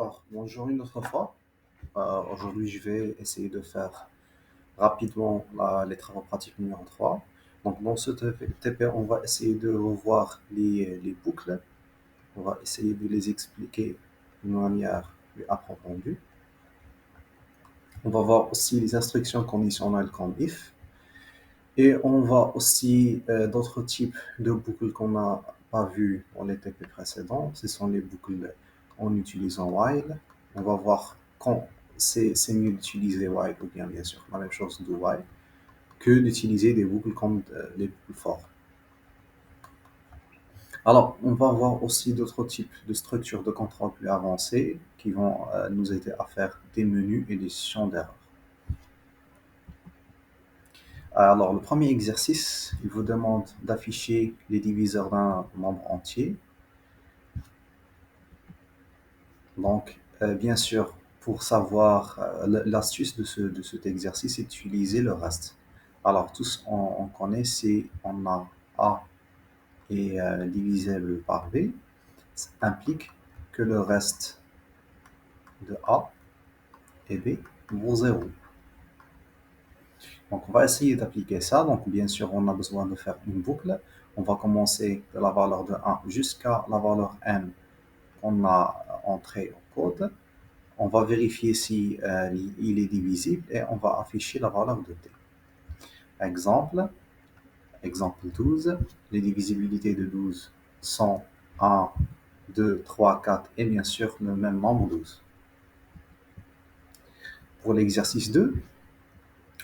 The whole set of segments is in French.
Alors, bonjour une autre fois. Aujourd'hui, je vais essayer de faire rapidement les travaux pratiques numéro 3. Donc, dans ce TP, on va essayer de revoir les boucles. On va essayer de les expliquer d'une manière plus approfondie. On va voir aussi les instructions conditionnelles comme if. Et on va aussi d'autres types de boucles qu'on n'a pas vues dans les TP précédents. Ce sont les boucles en utilisant while. On va voir quand c'est mieux d'utiliser while ou bien sûr la même chose de while que d'utiliser des boucles comme les boucles for. Alors, on va voir aussi d'autres types de structures de contrôle plus avancées qui vont nous aider à faire des menus et des champs d'erreur. Alors, le premier exercice, il vous demande d'afficher les diviseurs d'un nombre entier. Donc, bien sûr, pour savoir, l'astuce de cet exercice est d'utiliser le reste. Alors, tous, on connaît, on a A est divisible par B, ça implique que le reste de A et B vaut 0. Donc, on va essayer d'appliquer ça. Donc, bien sûr, on a besoin de faire une boucle. On va commencer de la valeur de 1 jusqu'à la valeur n qu'on a entrée au code. On va vérifier si il est divisible et on va afficher la valeur de t. Exemple 12. Les divisibilités de 12 sont 1, 2, 3, 4 et bien sûr le même nombre 12. Pour l'exercice 2,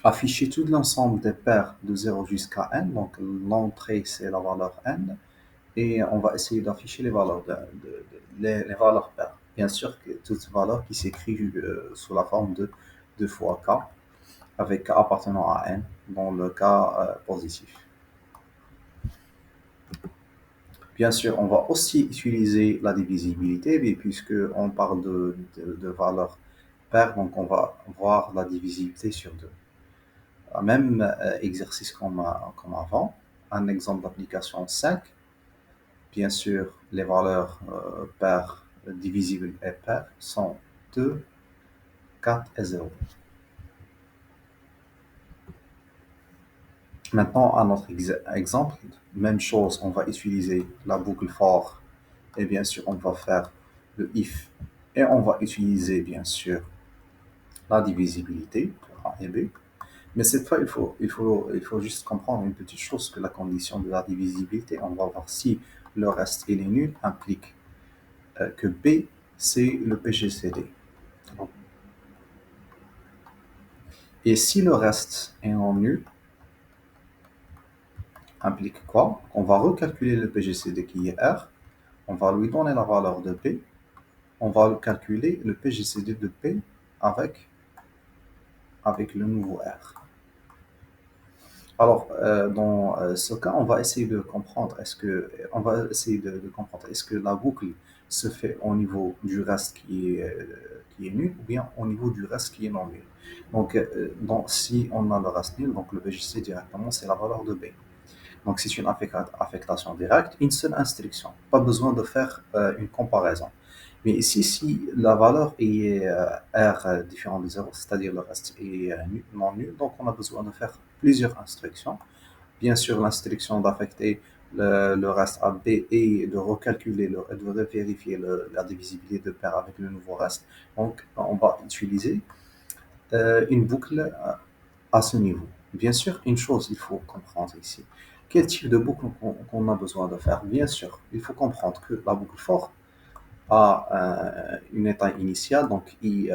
afficher tout l'ensemble des paires de 0 jusqu'à n. Donc l'entrée c'est la valeur n. Et on va essayer d'afficher les valeurs, les valeurs paires. Bien sûr, que toute valeur qui s'écrit sous la forme de 2 fois k, avec k appartenant à n dans le cas positif. Bien sûr, on va aussi utiliser la divisibilité, mais puisqu'on parle de valeurs paires, donc on va voir la divisibilité sur 2. Même exercice comme avant, un exemple d'application 5. Bien sûr, les valeurs paires divisibles et paires sont 2, 4 et 0. Maintenant, à notre exemple, même chose, on va utiliser la boucle for et bien sûr, on va faire le if et on va utiliser bien sûr la divisibilité pour A et B. Mais cette fois, il faut juste comprendre une petite chose, que la condition de la divisibilité, on va voir si le reste il est nul, implique que B, c'est le PGCD. Et si le reste est en nul, implique quoi? On va recalculer le PGCD qui est R, on va lui donner la valeur de P, on va calculer le PGCD de P avec le nouveau R. Alors, dans ce cas, on va essayer de comprendre, est-ce que la boucle se fait au niveau du reste qui est nul ou bien au niveau du reste qui est non nul. Donc, si on a le reste nul, donc le VGC directement, c'est la valeur de B. Donc, c'est une affectation directe, une seule instruction. Pas besoin de faire une comparaison. Mais ici, si la valeur est R différent de 0, c'est-à-dire le reste est non nul, donc on a besoin de faire plusieurs instructions. Bien sûr, l'instruction d'affecter le reste à B et de recalculer, de vérifier la divisibilité de paire avec le nouveau reste. Donc, on va utiliser une boucle à ce niveau. Bien sûr, une chose, il faut comprendre ici. Quel type de boucle qu'on a besoin de faire? Bien sûr, il faut comprendre que la boucle for a un état initial, donc I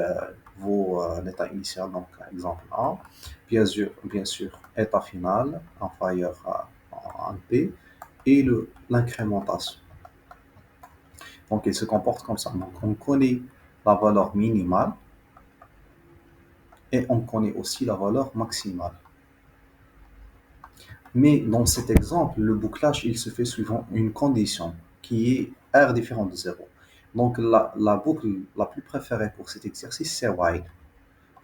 vaut l'état initial, donc exemple A. Bien sûr, état final inférieur à P et l'incrémentation. Donc, il se comporte comme ça. Donc, on connaît la valeur minimale et on connaît aussi la valeur maximale. Mais dans cet exemple, le bouclage, il se fait suivant une condition qui est R différent de 0. Donc la boucle la plus préférée pour cet exercice, c'est while.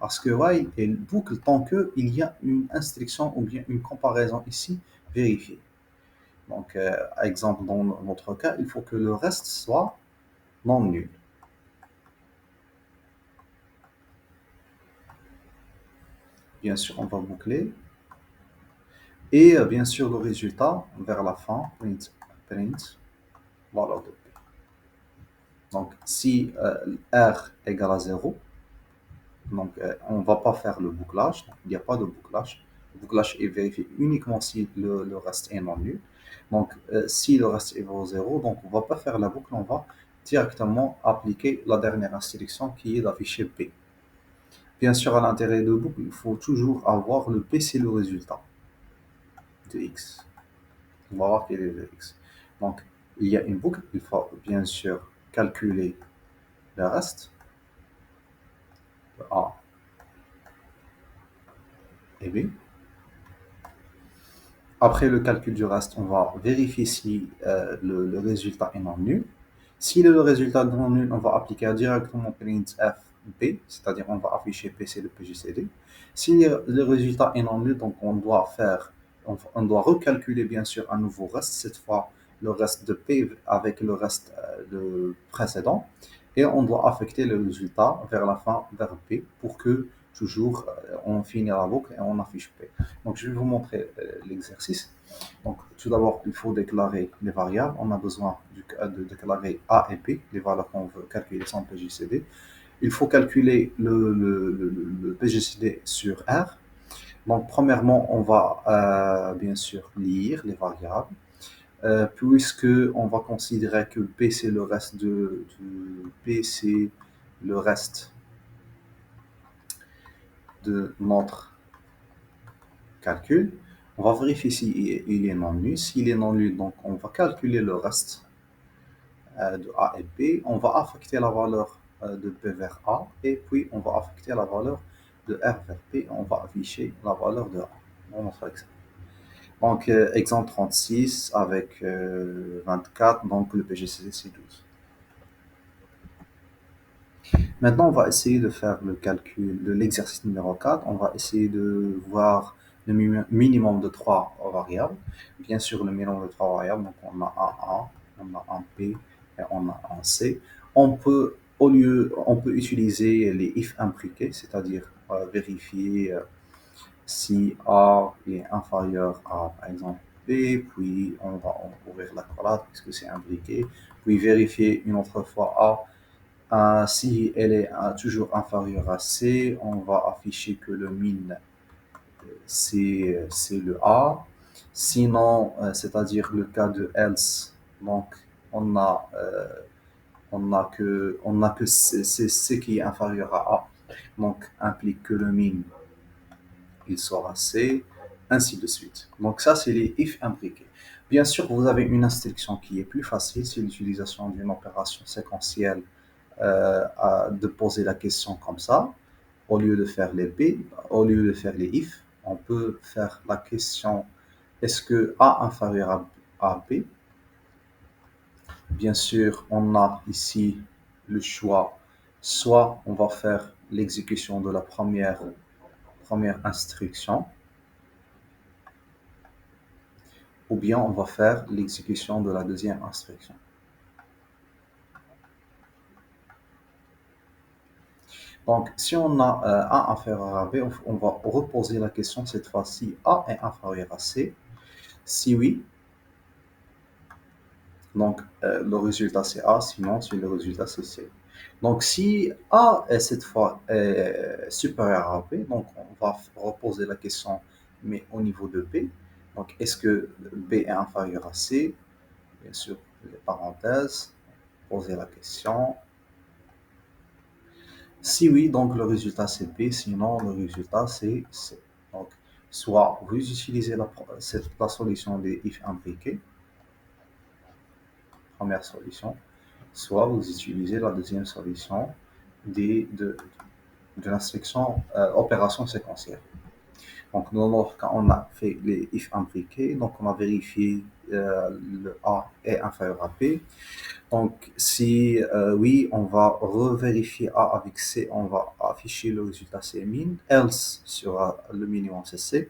Parce que while est une boucle tant qu'il y a une instruction ou bien une comparaison ici vérifiée. Donc, exemple, dans notre cas, il faut que le reste soit non nul. Bien sûr, on va boucler. Et bien sûr, le résultat, vers la fin, print valeur de P. Donc, si R égale à 0, donc on ne va pas faire le bouclage, donc, il n'y a pas de bouclage. Le bouclage est vérifié uniquement si le reste est non nul. Donc, si le reste est égal à 0, donc on ne va pas faire la boucle, on va directement appliquer la dernière instruction qui est d'afficher P. Bien sûr, à l'intérieur de boucle, il faut toujours avoir le P, c'est le résultat de X. On va voir quel est le X. Donc, il y a une boucle, il faut bien sûr calculer le reste, de A et B. Après le calcul du reste, on va vérifier si le résultat est non nul. Si le résultat est non nul, on va appliquer directement printf B, c'est-à-dire on va afficher PC de PGCD. Si le résultat est non nul, donc on doit recalculer bien sûr un nouveau reste, cette fois le reste de P avec le reste précédent, et on doit affecter le résultat vers la fin vers P pour que toujours on finisse la boucle et on affiche P. Donc je vais vous montrer l'exercice. Donc tout d'abord, il faut déclarer les variables. On a besoin de déclarer A et B, les valeurs qu'on veut calculer sans PGCD. Il faut calculer le PGCD sur R. Donc premièrement, on va bien sûr lire les variables. Puisque on va considérer que P c'est le reste P c'est le reste de notre calcul, on va vérifier s'il est non nul. S'il est non nul, donc on va calculer le reste de A et B. On va affecter la valeur de B vers A et puis on va affecter la valeur de R vers P. On va afficher la valeur de A dans notre exemple. Donc, exemple 36 avec 24, donc le PGCD c'est 12. Maintenant, on va essayer de faire le calcul de l'exercice numéro 4. On va essayer de voir le minimum de 3 variables. Bien sûr, le minimum de 3 variables, donc on a un A, on a un P et on a un C. On peut utiliser les if imbriqués, c'est-à-dire vérifier si A est inférieur à, par exemple, B, puis on va ouvrir la collade puisque c'est imbriqué, puis vérifier une autre fois A. Si elle est toujours inférieure à C, on va afficher que le min c'est le A. Sinon, c'est-à-dire le cas de else, donc on a, euh, on a que C qui est inférieur à A, donc implique que le min il sera C, ainsi de suite. Donc ça, c'est les if imbriqués. Bien sûr, vous avez une instruction qui est plus facile, c'est l'utilisation d'une opération séquentielle de poser la question comme ça, au lieu de faire les B, au lieu de faire les if, on peut faire la question est-ce que A inférieur à B? Bien sûr, on a ici le choix, soit on va faire l'exécution de la première instruction, ou bien on va faire l'exécution de la deuxième instruction. Donc, si on a A inférieur à B, on va reposer la question cette fois-ci, A est inférieur à C. Si oui, donc le résultat c'est A, sinon si le résultat c'est C. Donc, si A est cette fois supérieur à B, donc on va reposer la question, mais au niveau de B. Donc, est-ce que B est inférieur à C? Bien sûr, les parenthèses, poser la question. Si oui, donc le résultat c'est B, sinon le résultat c'est C. Donc, soit vous utilisez la solution des if imbriqués, première solution, soit vous utilisez la deuxième solution de l'instruction opération séquentielle. Donc, dans notre cas, on a fait les if imbriqués, donc on a vérifié le A est inférieur à B. Donc, si oui, on va revérifier A avec C, on va afficher le résultat C min, else sera le minimum c'est C.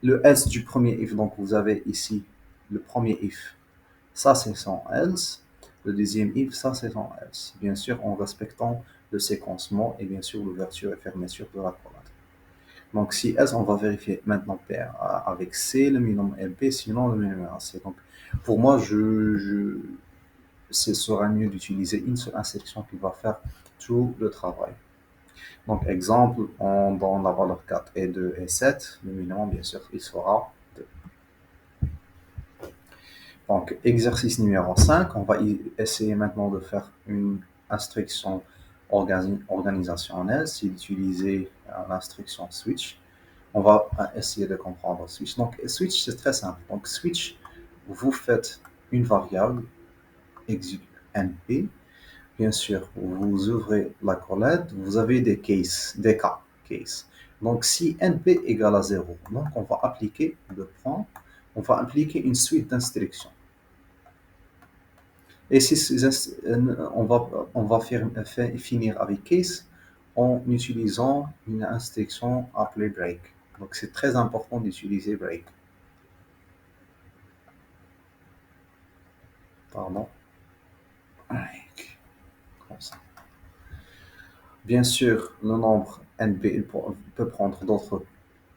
Le else du premier if, donc vous avez ici le premier if, ça c'est son else. Le deuxième if, ça c'est son else. Bien sûr, en respectant le séquencement et bien sûr l'ouverture et fermeture de la collade. Donc si S, on va vérifier maintenant P avec C, le minimum LP, sinon le minimum AC. Donc pour moi, ce sera mieux d'utiliser une seule instruction qui va faire tout le travail. Donc exemple, dans la valeur 4 et 2 et 7, le minimum, bien sûr, il sera 2. Donc exercice numéro 5, on va essayer maintenant de faire une instruction organisationnelle, c'est d'utiliser l'instruction switch. On va essayer de comprendre switch. Donc switch, c'est très simple. Donc switch, vous faites une variable execute np. Bien sûr, vous ouvrez la collette, vous avez des cases, des cas, case. Donc si np égale à 0, donc on va appliquer le point, on va appliquer une suite d'instructions. Et on va finir avec case en utilisant une instruction appelée break. Donc c'est très important d'utiliser break. Pardon. Comme ça. Bien sûr, le nombre NP peut prendre d'autres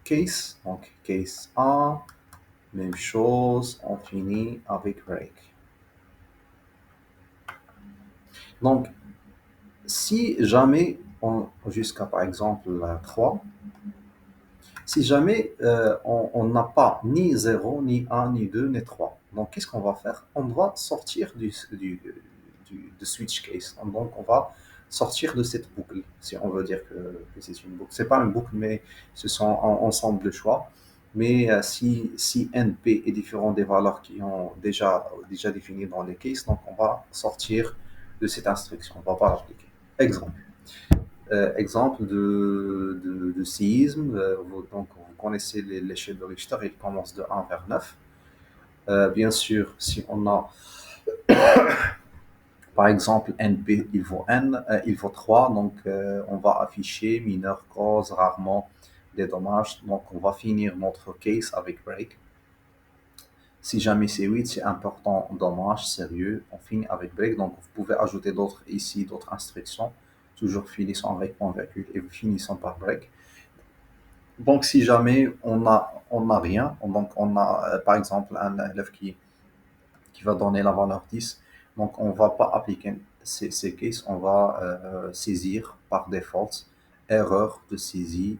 cases. Donc case A, même chose, on finit avec break. Donc si jamais, jusqu'à par exemple 3, si jamais on n'a pas ni 0, ni 1, ni 2, ni 3, donc qu'est-ce qu'on va faire? On va sortir de switch case. Donc on va sortir de cette boucle, si on veut dire que c'est une boucle. C'est pas une boucle, mais ce sont un ensemble de choix. Mais si NP est différent des valeurs qui ont déjà définies dans les cases, donc on va sortir de cette instruction. On ne va pas l'appliquer. Exemple. Exemple de séisme. Donc, vous connaissez l'échelle de Richter, il commence de 1 vers 9. Bien sûr, si on a, par exemple, NP, il vaut 3, donc on va afficher mineur cause rarement des dommages. Donc, on va finir notre case avec break. Si jamais c'est 8, c'est important, dommage, sérieux, on finit avec break. Donc, vous pouvez ajouter d'autres ici, d'autres instructions, toujours finissant avec point virgule et finissant par break. Donc, si jamais on a rien, donc on a par exemple un élève qui va donner la valeur 10, donc on ne va pas appliquer ces cases, on va saisir par default erreur de saisie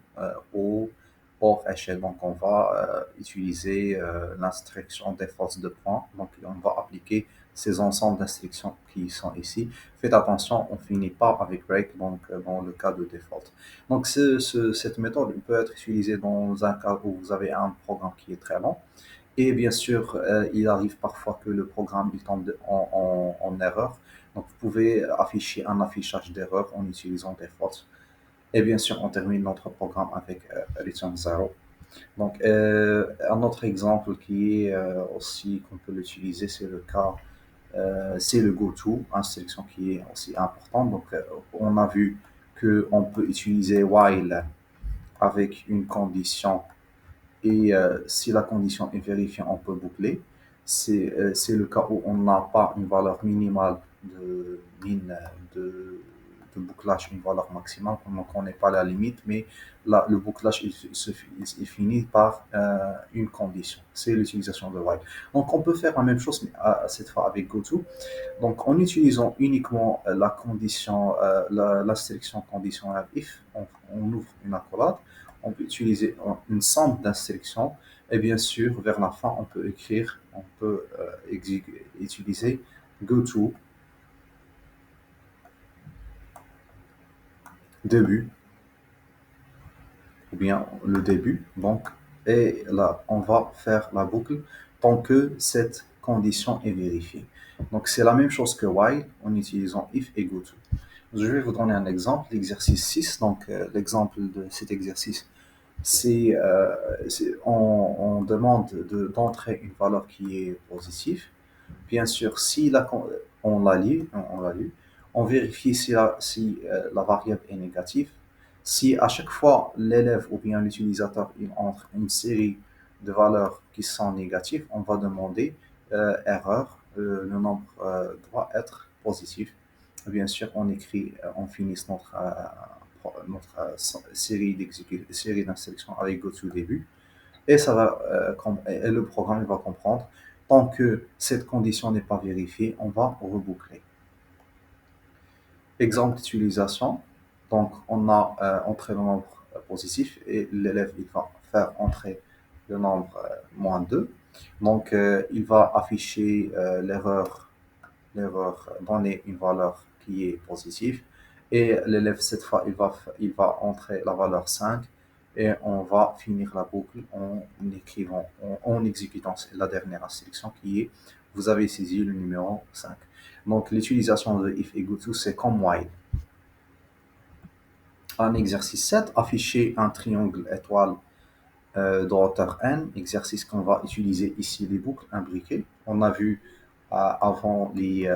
au hors échelle. Donc, on va utiliser l'instruction default de point, donc on va appliquer ces ensembles d'instructions qui sont ici. Faites attention, on finit pas avec break, donc dans le cas de default. Donc cette méthode peut être utilisée dans un cas où vous avez un programme qui est très long. Et bien sûr, il arrive parfois que le programme il tombe en erreur. Donc vous pouvez afficher un affichage d'erreur en utilisant default. Et bien sûr, on termine notre programme avec return 0. Donc un autre exemple qui est aussi qu'on peut l'utiliser, c'est le cas c'est le goto, une sélection qui est aussi importante. Donc, on a vu qu'on peut utiliser while avec une condition et si la condition est vérifiée, on peut boucler. C'est le cas où on n'a pas une valeur minimale de, de bouclage, une valeur maximale, donc on n'est pas la limite, mais là, le bouclage il finit par une condition. C'est l'utilisation de while. Donc on peut faire la même chose, mais cette fois avec goto. Donc, en utilisant uniquement la condition, la sélection conditionnelle if, on ouvre une accolade, on peut utiliser une somme d'instructions et bien sûr, vers la fin, on peut utiliser goto début ou bien le début. Donc, et là, on va faire la boucle tant que cette condition est vérifiée. Donc, c'est la même chose que while en utilisant if et goto. Je vais vous donner un exemple, l'exercice 6. Donc, l'exemple de cet exercice, on demande d'entrer une valeur qui est positive. Bien sûr, si on l'a lu, on vérifie si la variable est négative. Si à chaque fois l'élève ou bien l'utilisateur il entre une série de valeurs qui sont négatives, on va demander erreur, le nombre doit être positif. Bien sûr, on finit notre série d'instructions avec GoTo au début. Et, ça va, et le programme il va comprendre. Tant que cette condition n'est pas vérifiée, on va reboucler. Exemple d'utilisation. Donc, on a entré le nombre positif et l'élève il va faire entrer le nombre moins 2. Donc, il va afficher l'erreur, donner une valeur qui est positive. Et l'élève, cette fois, il va entrer la valeur 5 et on va finir la boucle en exécutant la dernière instruction qui est vous avez saisi le numéro 5. Donc, l'utilisation de if et goto, c'est comme while. En exercice 7, afficher un triangle étoile de hauteur n, exercice qu'on va utiliser ici les boucles imbriquées. On a vu avant les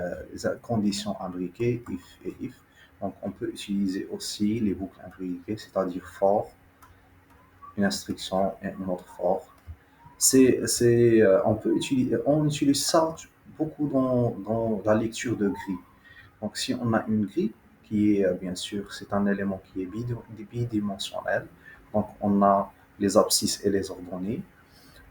conditions imbriquées, if et if. Donc on peut utiliser aussi les boucles imbriquées, c'est-à-dire for, une instruction et une autre for. On utilise ça beaucoup dans la lecture de grilles. Donc si on a une grille qui est, bien sûr, c'est un élément qui est bidimensionnel, donc on a les abscisses et les ordonnées.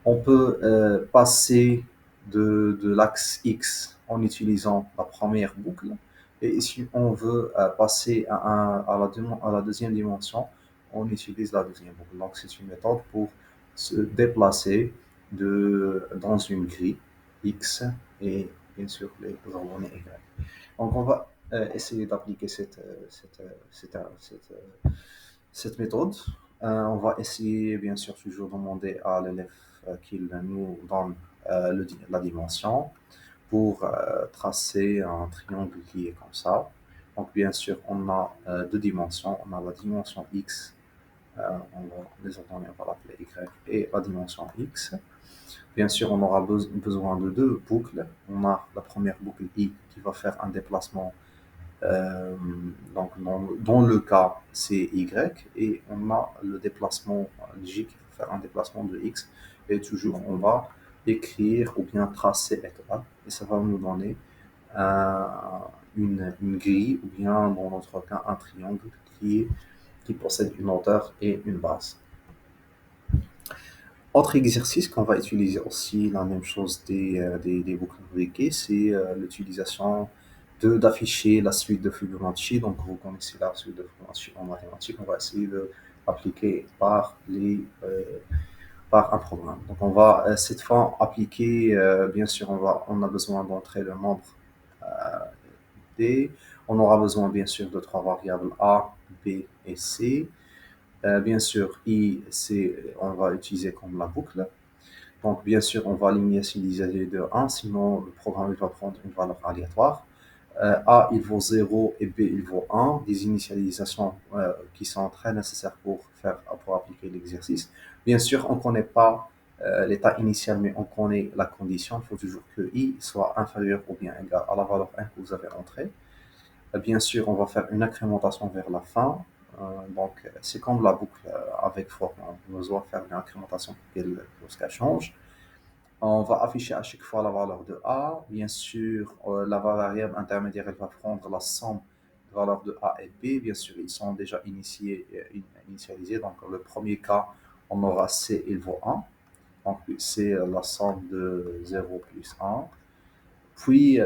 On peut passer de l'axe X en utilisant la première boucle. Et si on veut passer à la deuxième dimension, on utilise la deuxième boucle. Donc c'est une méthode pour se déplacer dans une grille X et bien sûr les ordonnées Y. Donc on va essayer d'appliquer cette méthode. On va essayer, bien sûr, toujours demander à l'élève qu'il nous donne la dimension pour tracer un triangle qui est comme ça. Donc, bien sûr, on a deux dimensions. On a la dimension X, on va l'appeler Y, et la dimension X. Bien sûr, on aura besoin de deux boucles. On a la première boucle I qui va faire un déplacement donc dans le cas c'est Y et on a le déplacement J qui va faire un déplacement de X et toujours on va écrire ou bien tracer étoile et ça va nous donner euh, une grille ou bien dans notre cas un triangle qui possède une hauteur et une base. Autre exercice qu'on va utiliser aussi, la même chose des boucles imbriquées, c'est l'utilisation d'afficher la suite de Fibonacci. Donc, vous connaissez la suite de Fibonacci en mathématiques. On va essayer de l'appliquer par un programme. Donc, on va cette fois appliquer, bien sûr, on a besoin d'entrer le nombre D. On aura besoin, bien sûr, de trois variables A, B et C. Bien sûr, I, C, on va utiliser comme la boucle. Donc, bien sûr, on va l'initialiser de 1, sinon le programme va prendre une valeur aléatoire. A, il vaut 0 et B, il vaut 1. Des initialisations qui sont très nécessaires pour appliquer l'exercice. Bien sûr, on ne connaît pas l'état initial, mais on connaît la condition. Il faut toujours que I soit inférieur ou bien égal à la valeur 1 que vous avez entrée. Bien sûr, on va faire une incrémentation vers la fin. Donc, c'est comme la boucle avec for. On doit faire une incrémentation lorsqu'elle change. On va afficher à chaque fois la valeur de A. Bien sûr, la variable intermédiaire, elle va prendre la somme des valeurs de A et B. Bien sûr, ils sont déjà initialisés. Donc, le premier cas, on aura C, il vaut 1. Donc, c'est la somme de 0 plus 1. Puis,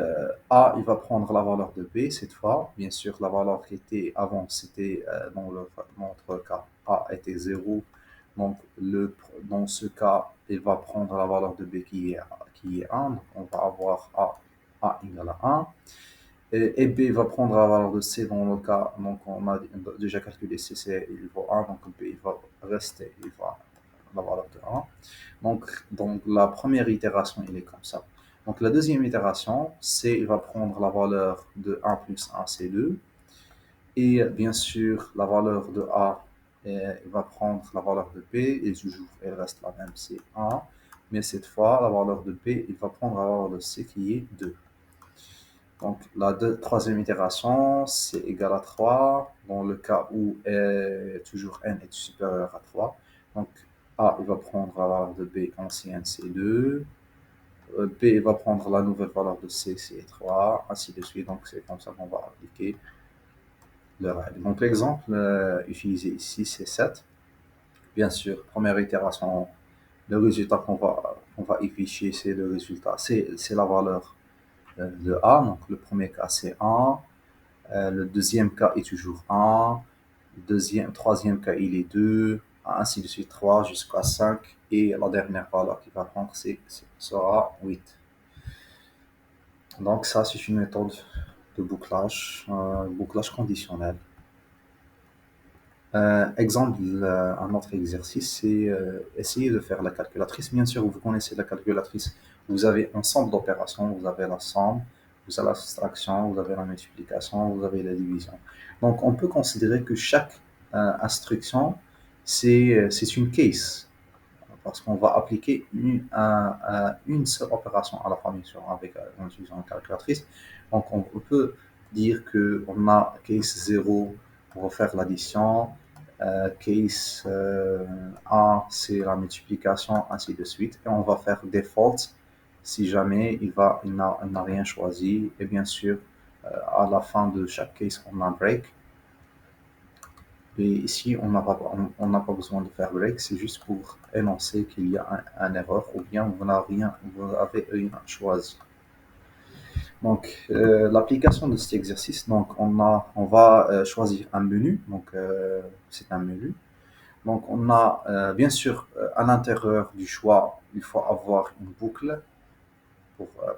A, il va prendre la valeur de B cette fois. Bien sûr, la valeur qui était avant, c'était dans notre cas, A était 0. Donc, dans ce cas, il va prendre la valeur de B qui est 1. Donc, on va avoir A égale à 1. Et B va prendre la valeur de C dans le cas, donc on a déjà calculé C, il vaut 1, donc B il va rester, il va la valeur de 1. Donc la première itération, il est comme ça. Donc la deuxième itération, C il va prendre la valeur de 1 plus 1, c'est 2. Et bien sûr, la valeur de A, il va prendre la valeur de B, et toujours, elle reste la même, c'est 1. Mais cette fois, la valeur de B, il va prendre la valeur de C qui est 2. Donc la troisième itération, c'est égal à 3, dans le cas où toujours n est supérieur à 3. Donc A, il va prendre la valeur de B ancienne, c'est 2. B va prendre la nouvelle valeur de C, c'est 3, ainsi de suite. Donc c'est comme ça qu'on va appliquer de règle. Donc l'exemple utilisé ici, c'est 7. Bien sûr, première itération, le résultat qu'on va afficher, c'est le résultat, c'est la valeur de A. Donc le premier cas, c'est 1. Le deuxième cas est toujours 1. Troisième cas, il est 2. Ainsi de suite, 3 jusqu'à 5. Et la dernière valeur qu'il va prendre, sera 8. Donc ça, c'est une méthode de bouclage conditionnel. Exemple, un autre exercice, c'est essayer de faire la calculatrice. Bien sûr, vous connaissez la calculatrice. Vous avez un ensemble d'opérations. Vous avez la somme, vous avez la soustraction, vous avez la multiplication, vous avez la division. Donc, on peut considérer que chaque instruction, c'est une case, parce qu'on va appliquer une seule opération à la fois, bien sûr, en utilisant une calculatrice. Donc, on peut dire qu'on a case 0 pour faire l'addition, case 1, c'est la multiplication, ainsi de suite. Et on va faire default si jamais il n'a rien choisi. Et bien sûr, à la fin de chaque case, on a break. Et ici, on n'a pas besoin de faire break, c'est juste pour énoncer qu'il y a un erreur ou bien vous avez rien choisi. Donc, l'application de cet exercice, donc on va choisir un menu. Donc, c'est un menu. Donc, on a bien sûr à l'intérieur du choix, il faut avoir une boucle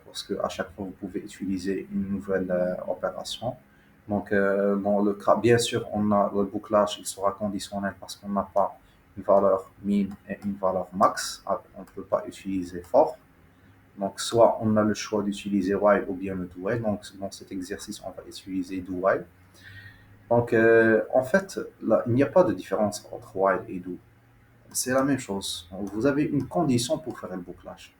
parce qu'à chaque fois, vous pouvez utiliser une nouvelle opération. Donc, dans le cas, bien sûr, le bouclage, il sera conditionnel parce qu'on n'a pas une valeur min et une valeur max. On ne peut pas utiliser for. Donc, soit on a le choix d'utiliser while ou bien le do while. Donc, dans cet exercice, on va utiliser do while. Donc, en fait, là, il n'y a pas de différence entre while et do. C'est la même chose. Vous avez une condition pour faire le bouclage.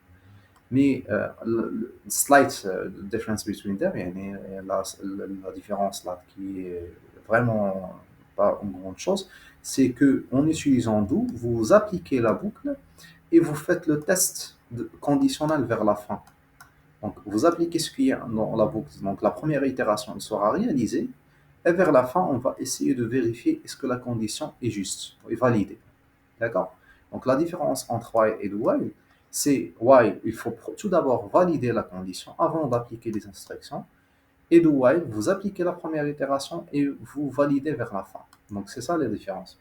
Mais le slight difference between them, يعني la différence là qui est vraiment pas une grande chose, c'est que en utilisant do, vous appliquez la boucle et vous faites le test conditionnel vers la fin. Donc vous appliquez ce qui est dans la boucle. Donc la première itération elle sera réalisée et vers la fin on va essayer de vérifier est-ce que la condition est juste et validée. D'accord? Donc la différence entre while et do while, c'est while, il faut tout d'abord valider la condition avant d'appliquer les instructions. Et do while, vous appliquez la première itération et vous validez vers la fin. Donc c'est ça la différence.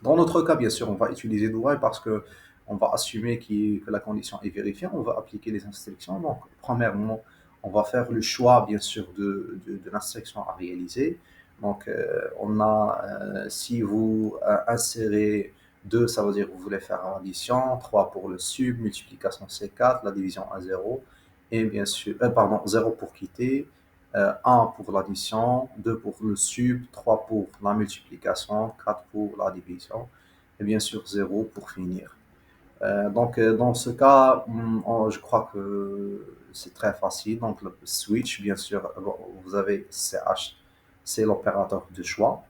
Dans notre cas, bien sûr, on va utiliser do while parce que on va assumer que la condition est vérifiée, on va appliquer les instructions. Donc, premièrement, on va faire le choix, bien sûr, de l'instruction à réaliser. Donc, si vous insérez 2, ça veut dire que vous voulez faire l'addition, 3 pour le sub, multiplication c'est 4, la division à 0, et bien sûr, pardon, 0 pour quitter, 1 pour l'addition, 2 pour le sub, 3 pour la multiplication, 4 pour la division, et bien sûr 0 pour finir. Donc, dans ce cas, je crois que c'est très facile. Donc, le switch, bien sûr, vous avez CH, c'est l'opérateur de choix.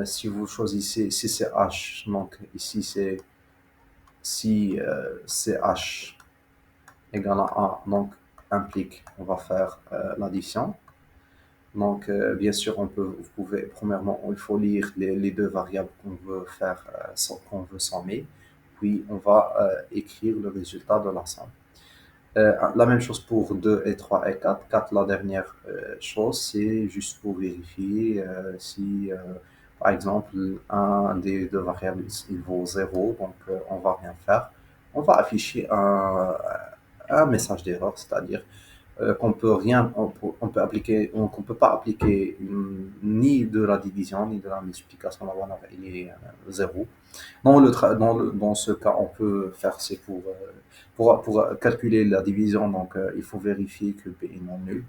Si vous choisissez CCH, donc ici c'est si CH égale à 1, donc implique on va faire l'addition. Donc, bien sûr, vous pouvez, premièrement, il faut lire les deux variables qu'on veut faire, qu'on veut sommer, puis on va écrire le résultat de la somme. La même chose pour 2 et 3 et 4. 4, la dernière chose, c'est juste pour vérifier si, par exemple, un des deux variables, il vaut 0, donc on va rien faire. On va afficher un message d'erreur, c'est-à-dire qu'on peut rien, on peut appliquer, qu'on peut pas appliquer ni de la division ni de la multiplication. La valeur il est 0. Dans ce cas, on peut faire c'est pour calculer la division. Donc, il faut vérifier que B est non nul.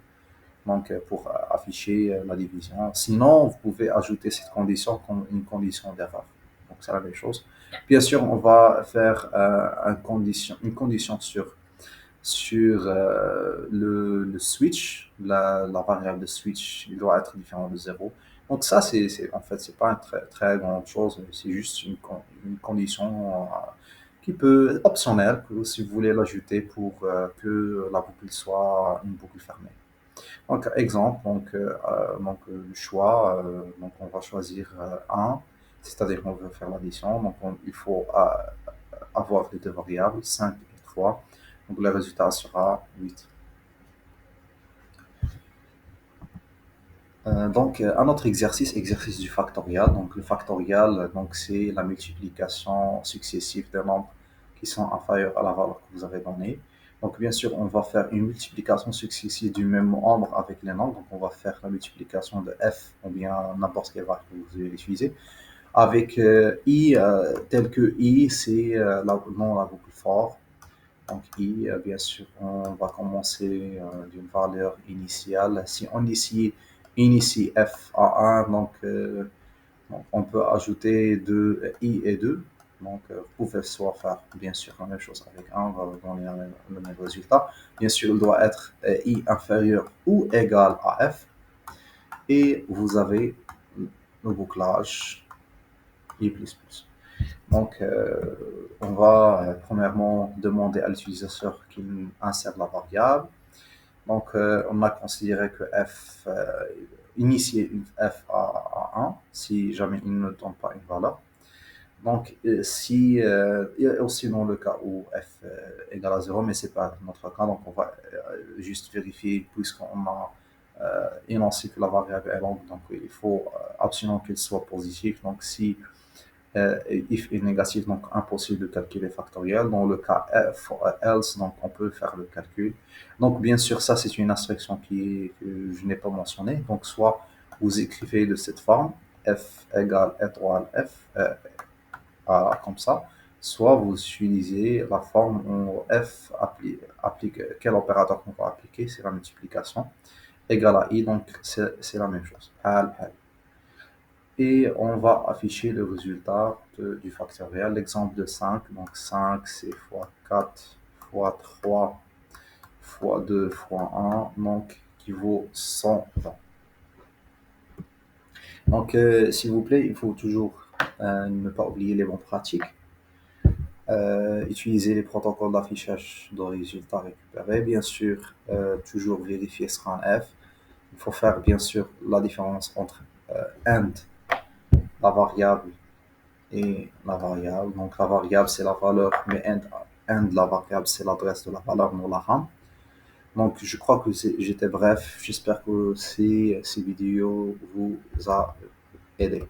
Donc, pour afficher la division. Sinon, vous pouvez ajouter cette condition comme une condition d'erreur. Donc, c'est la même chose. Bien sûr, on va faire une condition sur le switch, la variable de switch, il doit être différent de 0. Donc ça, en fait, c'est pas une très, très grande chose, c'est juste une condition qui peut être optionnelle, que si vous voulez l'ajouter pour que la boucle soit une boucle fermée. Donc, exemple, le choix, donc on va choisir 1, c'est-à-dire qu'on veut faire l'addition, il faut avoir les deux variables, 5 et 3, donc le résultat sera 8. Un autre exercice, exercice du factorial. Donc, le factorial, c'est la multiplication successive des nombres qui sont inférieurs à la valeur que vous avez donnée. Donc, bien sûr, on va faire une multiplication successive du même nombre avec les nombres. Donc, on va faire la multiplication de f ou bien n'importe quelle valeur que vous allez utiliser avec i, tel que i, c'est non la boucle for. Donc, i, bien sûr, on va commencer d'une valeur initiale. Si on initie f à 1, on peut ajouter i et 2. Donc, vous pouvez soit faire, bien sûr, la même chose avec 1, on va donner le même résultat. Bien sûr, il doit être i inférieur ou égal à f. Et vous avez le bouclage i plus plus. Donc, on va premièrement demander à l'utilisateur qu'il insère la variable. Donc, on a considéré que f, initier une f à 1 si jamais il ne donne pas une valeur. Donc, et aussi dans le cas où f égale à 0, mais ce n'est pas notre cas, donc on va juste vérifier puisqu'on a énoncé que la variable est longue, donc il faut absolument qu'elle soit positive. Donc, si if est négatif, donc impossible de calculer factoriel. Dans le cas else, donc on peut faire le calcul. Donc bien sûr, ça c'est une instruction que je n'ai pas mentionnée. Donc soit vous écrivez de cette forme, f égale étoile f, comme ça, soit vous utilisez la forme où f applique quel opérateur qu'on va appliquer, c'est la multiplication, égale à i, donc c'est la même chose. Et on va afficher le résultat du factoriel. L'exemple de 5, donc 5 c'est fois 4 fois 3 fois 2 fois 1, donc qui vaut 120. Donc s'il vous plaît, il faut toujours ne pas oublier les bonnes pratiques. Utiliser les protocoles d'affichage de résultats récupérés. Bien sûr, toujours vérifier scanf. Il faut faire bien sûr la différence entre and, la variable, et la variable. Donc la variable c'est la valeur, mais end la variable c'est l'adresse de la valeur, non la RAM. Donc je crois que j'étais bref. J'espère que ces vidéos vous a aidé.